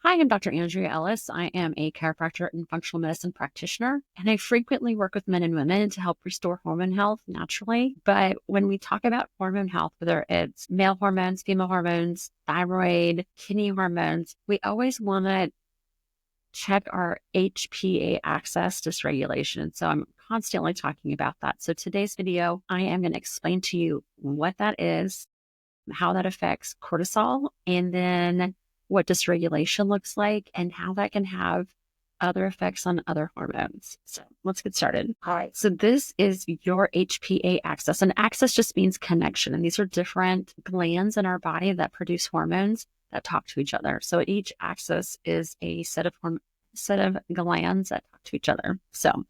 Hi, I'm Dr. Andrea Ellis. I am a chiropractor and functional medicine practitioner, and I frequently work with men and women to help restore hormone health naturally. But when we talk about hormone health, whether it's male hormones, female hormones, thyroid, kidney hormones, we always want to check our HPA axis dysregulation. So I'm constantly talking about that. So today's video, I am going to explain to you what that is, how that affects cortisol, and then what dysregulation looks like and how that can have other effects on other hormones. So let's get started. All right. So this is your HPA axis. And axis just means connection. And these are different glands in our body that produce hormones that talk to each other. So each axis is a set of glands that talk to each other. So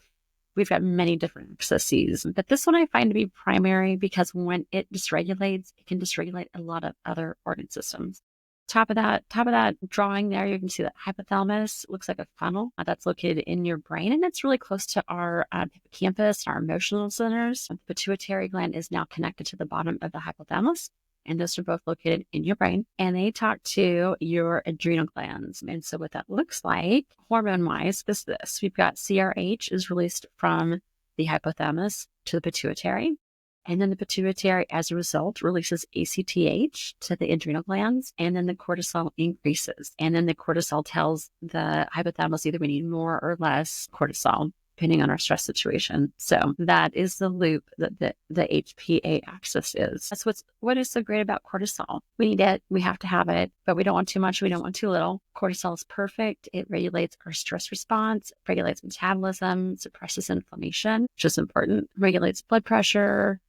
we've got many different axes, but this one I find to be primary because when it dysregulates, it can dysregulate a lot of other organ systems. Top of that drawing there, you can see that hypothalamus looks like a funnel that's located in your brain, and it's really close to our hippocampus, our emotional centers. The pituitary gland is now connected to the bottom of the hypothalamus, and those are both located in your brain, and they talk to your adrenal glands. And so what that looks like, hormone-wise, is this. We've got CRH is released from the hypothalamus to the pituitary, and then the pituitary, as a result, releases ACTH to the adrenal glands, and then the cortisol increases. And then the cortisol tells the hypothalamus either we need more or less cortisol, depending on our stress situation. So that is the loop that the HPA axis is. That's what is so great about cortisol. We need it, we have to have it, but we don't want too much, we don't want too little. Cortisol is perfect. It regulates our stress response, regulates metabolism, suppresses inflammation, which is important, regulates blood pressure,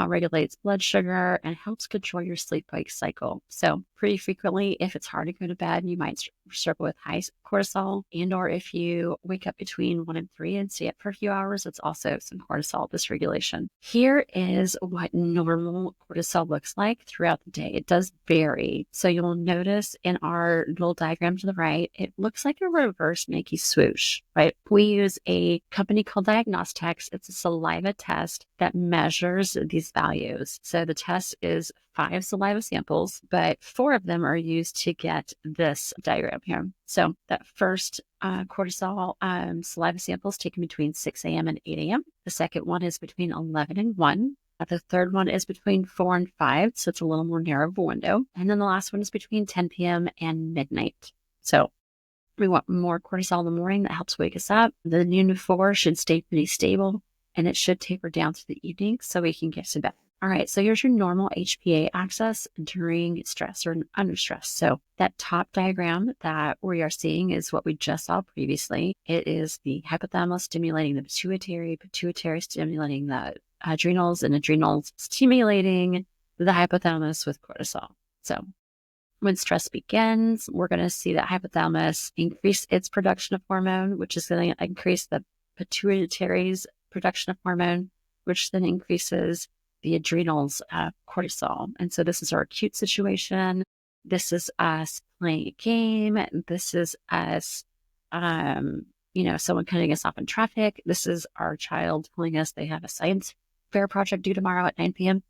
regulates blood sugar, and helps control your sleep-wake cycle. So pretty frequently, if it's hard to go to bed, you might struggle with high cortisol, and or if you wake up between 1 and 3 and stay up for a few hours, it's also some cortisol dysregulation. Here is what normal cortisol looks like throughout the day. It does vary. So you'll notice in our little diagram to the right, it looks like a reverse Nike swoosh, right? We use a company called Diagnostics. It's a saliva test that measures these values. So the test is 5 saliva samples, but 4 of them are used to get this diagram here. So that first cortisol saliva sample is taken between 6 a.m. and 8 a.m. The second one is between 11 and 1. The third one is between 4 and 5, so it's a little more narrow of a window. And then the last one is between 10 p.m. and midnight. So we want more cortisol in the morning. That helps wake us up. The noon to 4 should stay pretty stable, and it should taper down through the evening so we can get to bed. All right, so here's your normal HPA axis during stress or under stress. So that top diagram that we are seeing is what we just saw previously. It is the hypothalamus stimulating the pituitary, pituitary stimulating the adrenals, and adrenals stimulating the hypothalamus with cortisol. So when stress begins, we're going to see that hypothalamus increase its production of hormone, which is going to increase the pituitary's production of hormone, which then increases the adrenals cortisol. And so this is our acute situation. This is us playing a game. This is us, someone cutting us off in traffic. This is our child telling us they have a science fair project due tomorrow at 9 p.m.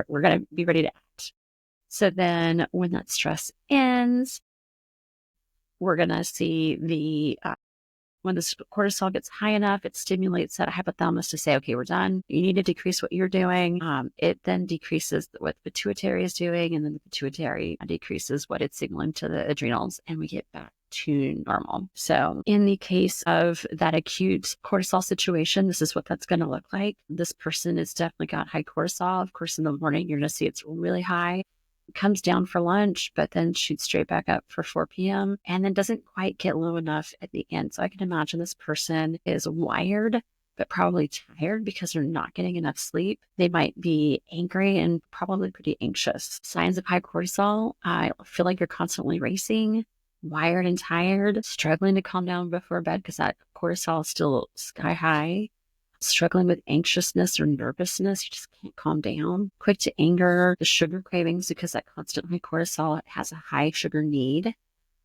We're going to be ready to act. So then when that stress ends, we're going to see when the cortisol gets high enough, it stimulates that hypothalamus to say, okay, we're done. You need to decrease what you're doing. It then decreases what the pituitary is doing, and then the pituitary decreases what it's signaling to the adrenals, and we get back to normal. So in the case of that acute cortisol situation, this is what that's going to look like. This person has definitely got high cortisol. Of course, in the morning, you're going to see it's really high. Comes down for lunch, but then shoots straight back up for 4 p.m. and then doesn't quite get low enough at the end. So I can imagine this person is wired, but probably tired because they're not getting enough sleep. They might be angry and probably pretty anxious. Signs of high cortisol, I feel like you're constantly racing, wired and tired, struggling to calm down before bed because that cortisol is still sky high. Struggling with anxiousness or nervousness, you just can't calm down. Quick to anger, the sugar cravings because that constant high cortisol has a high sugar need.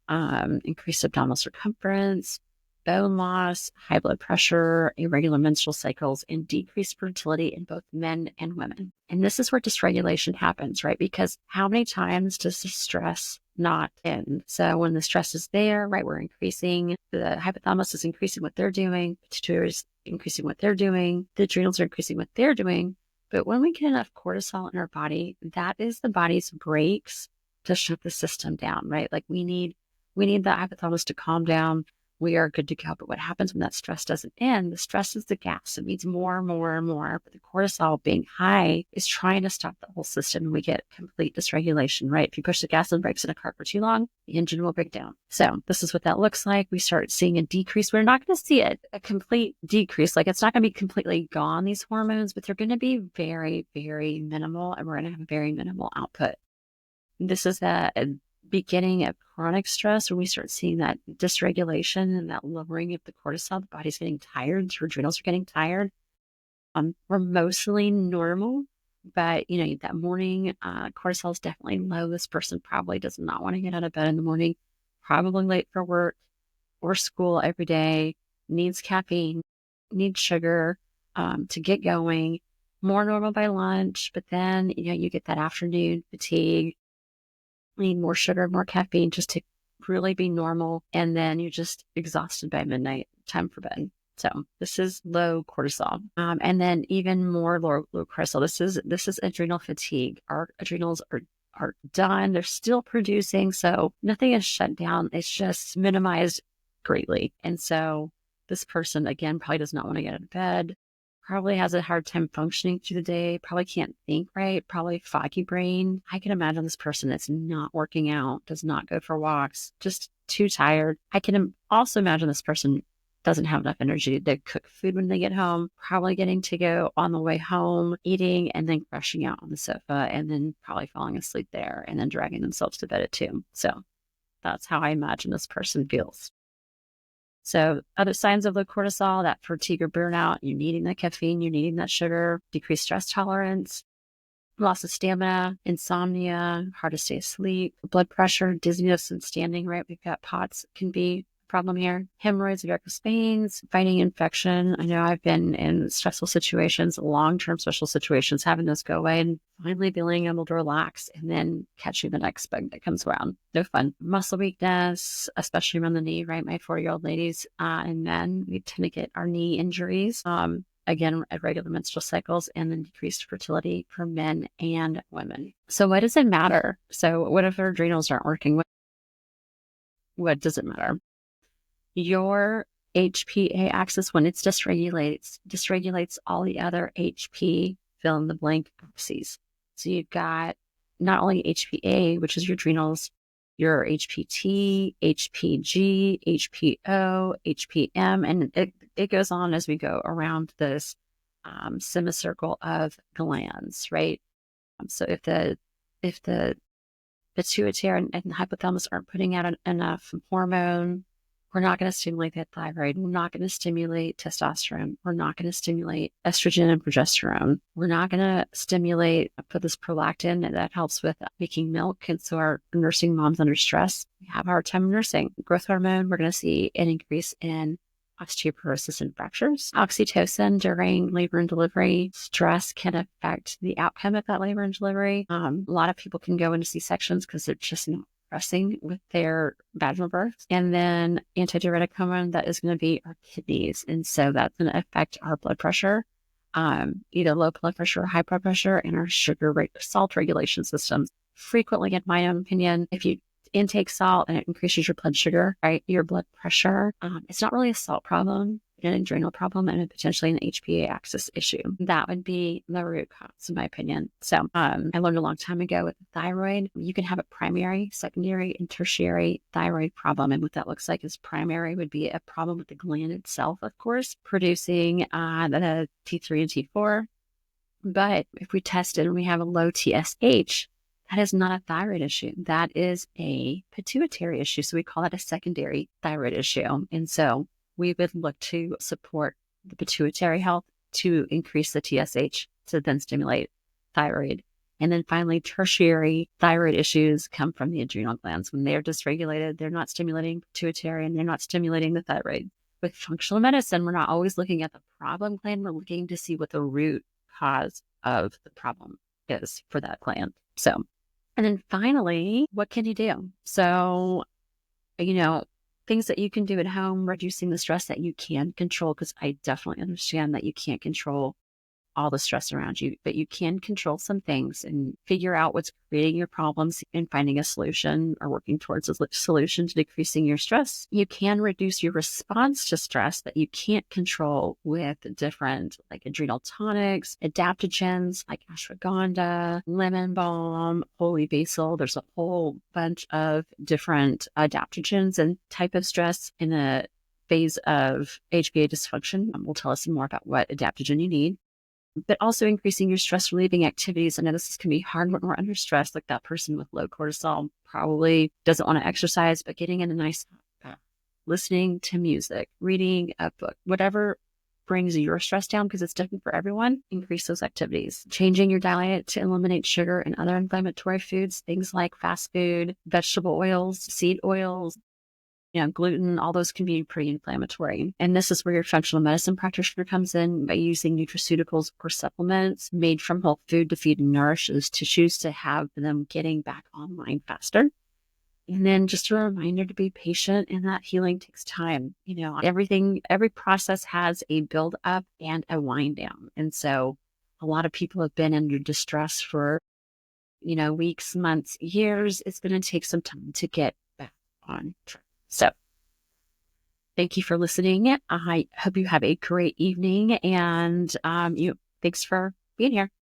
Increased abdominal circumference, bone loss, high blood pressure, irregular menstrual cycles, and decreased fertility in both men and women. And this is where dysregulation happens, right? Because how many times does the stress not in. So when the stress is there, right, we're increasing, the hypothalamus is increasing what they're doing, pituitary is increasing what they're doing, the adrenals are increasing what they're doing. But when we get enough cortisol in our body, that is the body's brakes to shut the system down, right? Like we need the hypothalamus to calm down. We are good to go. But what happens when that stress doesn't end? The stress is the gas. It needs more and more and more. But the cortisol being high is trying to stop the whole system. And we get complete dysregulation, right? If you push the gas and brakes in a car for too long, the engine will break down. So this is what that looks like. We start seeing a decrease. We're not going to see a complete decrease. Like it's not going to be completely gone, these hormones, but they're going to be very, very minimal. And we're going to have very minimal output. This is a beginning of chronic stress when we start seeing that dysregulation and that lowering of the cortisol. The body's getting tired, your adrenals are getting tired. We're mostly normal, but that morning cortisol is definitely low. This person probably does not want to get out of bed in the morning, probably late for work or school every day, needs caffeine, needs sugar to get going, more normal by lunch, but then you get that afternoon fatigue, need more sugar, more caffeine just to really be normal. And then you're just exhausted by midnight, time for bed. So this is low cortisol. And then even more low cortisol. This is adrenal fatigue. Our adrenals are done. They're still producing. So nothing is shut down. It's just minimized greatly. And so this person, again, probably does not want to get out of bed, probably has a hard time functioning through the day, probably can't think right, probably foggy brain. I can imagine this person that's not working out, does not go for walks, just too tired. I can also imagine this person doesn't have enough energy to cook food when they get home, probably getting to go on the way home, eating, and then crashing out on the sofa, and then probably falling asleep there, and then dragging themselves to bed at 2. So that's how I imagine this person feels. So other signs of low cortisol, that fatigue or burnout, you're needing that caffeine, you're needing that sugar, decreased stress tolerance, loss of stamina, insomnia, hard to stay asleep, blood pressure, dizziness and standing, right? We've got POTS can be a problem here. Hemorrhoids, varicose veins, fighting infection. I know I've been in stressful situations, long-term stressful situations, having those go away and finally being able to relax and then catching the next bug that comes around. No fun. Muscle weakness, especially around the knee, right? My 40-year-old ladies and men, we tend to get our knee injuries. Again, at regular menstrual cycles, and then decreased fertility for men and women. So what does it matter? So what if our adrenals aren't working? What does it matter? Your HPA axis, when it's dysregulates all the other HP fill in the blank axes. So you've got not only HPA, which is your adrenals, your HPT, HPG, HPO, HPM, and it goes on as we go around this semicircle of glands, right? So if the pituitary and the hypothalamus aren't putting out enough hormone, we're not going to stimulate that thyroid. We're not going to stimulate testosterone. We're not going to stimulate estrogen and progesterone. We're not going to stimulate, put this prolactin that helps with making milk. And so our nursing moms under stress, we have a hard time nursing. Growth hormone, we're going to see an increase in osteoporosis and fractures. Oxytocin during labor and delivery. Stress can affect the outcome of that labor and delivery. A lot of people can go into C-sections because they're just not progressing with their vaginal births. And then antidiuretic hormone, that is going to be our kidneys. And so that's going to affect our blood pressure, either low blood pressure or high blood pressure, and our salt regulation systems. Frequently, in my own opinion, if you intake salt and it increases your blood sugar, right, your blood pressure, it's not really a salt problem, an adrenal problem, and potentially an HPA axis issue. That would be the root cause, in my opinion. So I learned a long time ago with the thyroid, you can have a primary, secondary, and tertiary thyroid problem. And what that looks like is primary would be a problem with the gland itself, of course, producing the T3 and T4. But if we test it and we have a low TSH, that is not a thyroid issue. That is a pituitary issue. So we call that a secondary thyroid issue. And so we would look to support the pituitary health to increase the TSH to then stimulate thyroid. And then finally, tertiary thyroid issues come from the adrenal glands. When they're dysregulated, they're not stimulating pituitary and they're not stimulating the thyroid. With functional medicine, we're not always looking at the problem gland. We're looking to see what the root cause of the problem is for that gland. So And then finally, what can you do? So, you know, things that you can do at home, reducing the stress that you can control, because I definitely understand that you can't control all the stress around you, but you can control some things and figure out what's creating your problems and finding a solution or working towards a solution to decreasing your stress. You can reduce your response to stress that you can't control with different like adrenal tonics, adaptogens like ashwagandha, lemon balm, holy basil. There's a whole bunch of different adaptogens and type of stress in a phase of HPA dysfunction. Will tell us more about what adaptogen you need, but also increasing your stress relieving activities. I know this can be hard when we're under stress, like that person with low cortisol probably doesn't want to exercise, but getting in a nice, listening to music, reading a book, whatever brings your stress down, because it's different for everyone, increase those activities. Changing your diet to eliminate sugar and other inflammatory foods, things like fast food, vegetable oils, seed oils, gluten, all those can be pretty inflammatory. And this is where your functional medicine practitioner comes in by using nutraceuticals or supplements made from whole food to feed and nourish those tissues to have them getting back online faster. And then just a reminder to be patient, and that healing takes time. Every process has a build up and a wind down. And so a lot of people have been under distress for, weeks, months, years. It's going to take some time to get back on track. So thank you for listening. I hope you have a great evening, and thanks for being here.